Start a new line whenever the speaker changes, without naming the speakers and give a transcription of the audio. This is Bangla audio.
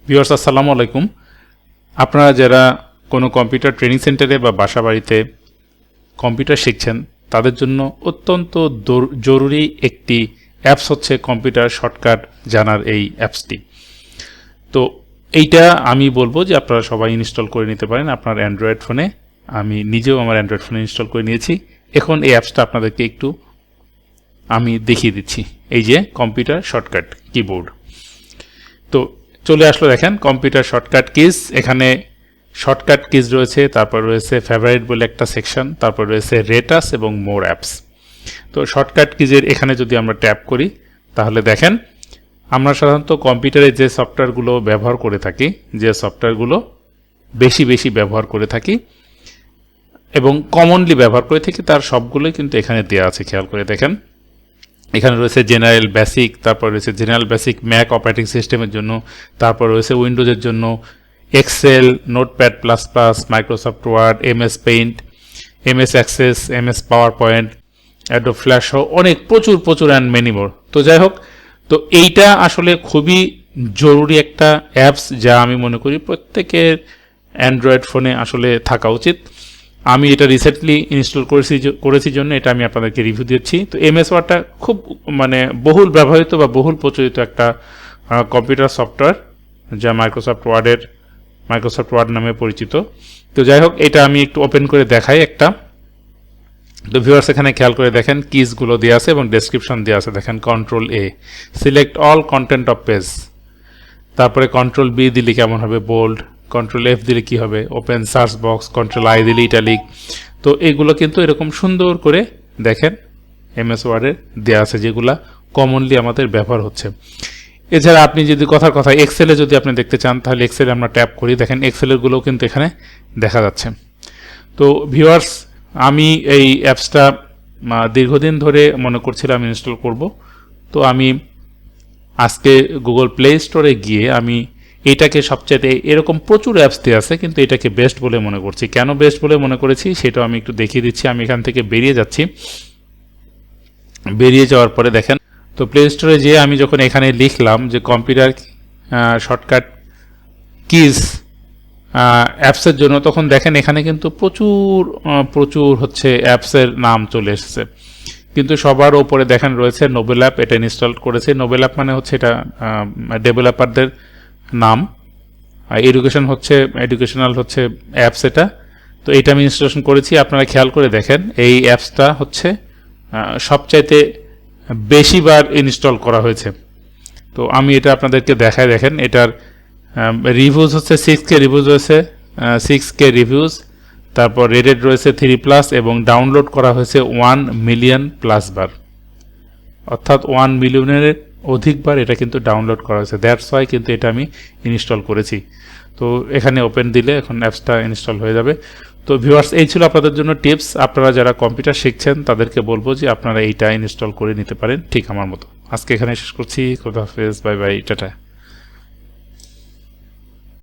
ভিউয়ার্স আসসালামু আলাইকুম। আপনারা যারা কোনো কম্পিউটার ট্রেনিং সেন্টারে বা বাসাবাড়িতে কম্পিউটার শিখছেন তাদের জন্য অত্যন্ত জরুরি একটি অ্যাপস হচ্ছে কম্পিউটার শর্টকাট জানার এই অ্যাপসটি। তো এইটা আমি বলবো যে আপনারা সবাই ইনস্টল করে নিতে পারেন আপনার অ্যান্ড্রয়েড ফোনে। আমি নিজেও আমার অ্যান্ড্রয়েড ফোনে ইনস্টল করে নিয়েছি। এখন এই অ্যাপসটা আপনাদেরকে একটু আমি দেখিয়ে দিচ্ছি। এই যে কম্পিউটার শর্টকাট কিবোর্ড, তো চলে আসলো। দেখেন কম্পিউটার শর্টকাট কিজ, এখানে শর্টকাট কিজ রয়েছে, তারপর রয়েছে ফেভারিট বলে একটা সেকশন, তারপর রয়েছে রেটাস এবং মোর অ্যাপস। তো শর্টকাট কিজের এখানে যদি আমরা ট্যাপ করি তাহলে দেখেন আমরা সাধারণত কম্পিউটারে যে সফটওয়্যারগুলো ব্যবহার করে থাকি, যে সফটওয়্যারগুলো বেশি ব্যবহার করে থাকি এবং কমনলি ব্যবহার করে থাকি তার সবগুলোই কিন্তু এখানে দেওয়া আছে। খেয়াল করে দেখেন এখানে রয়েছে জেনারেল বেসিক, তারপর রয়েছে জেনারেল বেসিক ম্যাক অপারেটিং সিস্টেমের জন্য, তারপর রয়েছে উইন্ডোজের জন্য excel, notepad plus plus, Microsoft Word, MS Paint, MS Access, MS PowerPoint, Adobe Flash সহ অনেক প্রচুর অ্যান্ড মেনি মোর। তো যাই হোক, তো এইটা আসলে খুবই জরুরি একটা অ্যাপস যা আমি মনে করি প্রত্যেকের অ্যান্ড্রয়েড ফোনে আসলে থাকা উচিত। আমি এটা রিসেন্টলি ইনস্টল করেছি জন্য এটা আমি আপনাদেরকে রিভিউ দিচ্ছি। তো এমএস ওয়ার্ডটা খুব বহুল ব্যবহৃত বা বহুল প্রচলিত একটা কম্পিউটার সফটওয়্যার যা মাইক্রোসফট ওয়ার্ড নামে পরিচিত। তো যাই হোক, এটা আমি একটু ওপেন করে দেখাই একটা। তো ভিউয়ার্স এখানে খেয়াল করে দেখেন কিজগুলো দেওয়া আছে এবং ডেসক্রিপশন দেওয়া আছে। দেখেন control A select all content of page, তারপরে কন্ট্রোল বি দিলে কেমন হবে বোল্ড, কন্ট্রোল এফ দিলে কি হবে open search box, control I দিলে ইটালিক। তো এইগুলো কিন্তু এরকম সুন্দর করে দেখেন এমএস ওয়ার্ডের দেওয়া আছে যেগুলা কমনলি আমাদের ব্যবহার হচ্ছে। এছাড়া আপনি যদি কথার কথা এক্সেলে যদি আপনি দেখতে চান তাহলে এক্সেলে আমরা ট্যাপ করি, দেখেন এক্সেলের গুলোও কিন্তু এখানে দেখা যাচ্ছে। তো ভিউয়ার্স আমি এই অ্যাপসটা দীর্ঘদিন ধরে মনে করছিলাম ইনস্টল করব। তো আমি আজকে গুগল প্লে স্টোরে গিয়ে আমি এটাকে সবচেয়ে, এরকম প্রচুর অ্যাপস দিয়ে আছে কিন্তু এটাকে বেস্ট বলে মনে করছি। কেন বেস্ট বলে মনে করেছি সেটাও আমি একটু দেখিয়ে দিচ্ছি। আমি এখান থেকে বেরিয়ে যাচ্ছি, বেরিয়ে যাওয়ার পরে দেখেন তো প্লে স্টোরে যেয়ে আমি যখন এখানে লিখলাম যে কম্পিউটার শর্টকাট কিজ অ্যাপসের জন্য, তখন দেখেন এখানে কিন্তু প্রচুর হচ্ছে অ্যাপসের নাম চলে এসেছে। কিন্তু সবার ওপরে দেখেন রয়েছে নোবেল অ্যাপ, এটা ইনস্টল করেছে। নোবেল অ্যাপ মানে হচ্ছে এটা ডেভেলপারদের নাম, এডুকেশনাল হচ্ছে অ্যাপস এটা। তো এটা আমি ইনস্টলেশন করেছি। আপনারা খেয়াল করে দেখেন এই অ্যাপসটা হচ্ছে সবচাইতে বেশিবার ইনস্টল করা হয়েছে। তো আমি এটা আপনাদেরকে দেখাই, দেখেন এটার রিভিউজ হচ্ছে 6K রিভিউজ রয়েছে, 6K রিভিউজ। তারপর রেটেড রয়েছে 3+ এবং ডাউনলোড করা হয়েছে 1 মিলিয়ন প্লাস বার, অর্থাৎ 1 মিলিয়নের অধিকবার এটা কিন্তু ডাউনলোড করা হয়েছে। দ্যাটস ওয়াই কিন্তু এটা আমি ইনস্টল করেছি। তো এখানে ওপেন দিলে এখন অ্যাপসটা ইনস্টল হয়ে যাবে। তো ভিউয়ার্স এই ছিল আপনাদের জন্য টিপস। আপনারা যারা কম্পিউটার শিখছেন তাদেরকে বলবো যে আপনারা এইটা ইনস্টল করে নিতে পারেন ঠিক আমার মতো। আজকে এখানে শেষ করছি। খোদা হাফেজ, বাই বাই, টাটা।